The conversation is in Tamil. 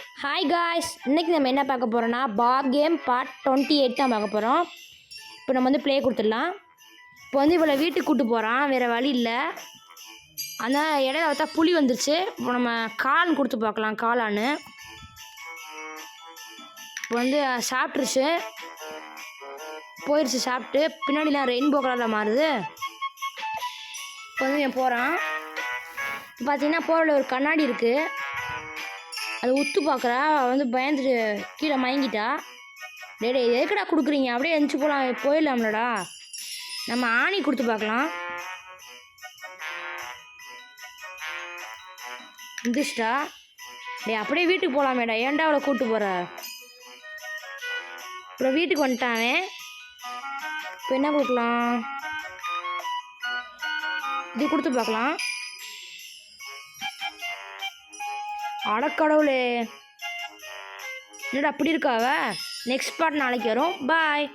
ஹாய் காய்ஸ், இன்றைக்கி நம்ம என்ன பார்க்க போகிறோன்னா பார் கேம் பார்ட் 28 தான் பார்க்க போகிறோம். இப்போ நம்ம வந்து ப்ளே கொடுத்துடலாம். இப்போ வந்து இவளை வீட்டுக்கு கூப்பிட்டு போகிறான், வேறு வழி இல்லை. ஆனால் இடையில பார்த்தா புலி வந்துருச்சு. இப்போ நம்ம காளான் கொடுத்து பார்க்கலாம். காளான் இப்போ வந்து சாப்பிட்ருச்சு, போயிடுச்சு சாப்பிட்டு. பின்னாடிலாம் ரெயின்போ கலரில் மாறுது. இப்போ வந்து இவன் போகிறான். இப்போ பார்த்தீங்கன்னா போகிற ஒரு கண்ணாடி இருக்குது, அதை உத்து பார்க்குறா. வந்து பயந்துட்டு கீழே மயங்கிட்டா. டேடே எதுக்கடா கொடுக்குறீங்க, அப்படியே எழுந்துச்சு போகலாம், போயிடலாம்லடா. நம்ம ஆணி கொடுத்து பார்க்கலாம். எந்திரிச்சிட்டா. டே அப்படியே வீட்டுக்கு போகலாமேடா, ஏன்டா அவளை கூப்பிட்டு போகிற. அப்புறம் வீட்டுக்கு வந்துட்டானே. இப்போ என்ன கொடுக்கலாம், இது கொடுத்து பார்க்கலாம். அடக்கடவுளே, என்னடா அப்படி இருக்காவ. நெக்ஸ்ட் பார்ட் நாளைக்கு வரும். பாய்.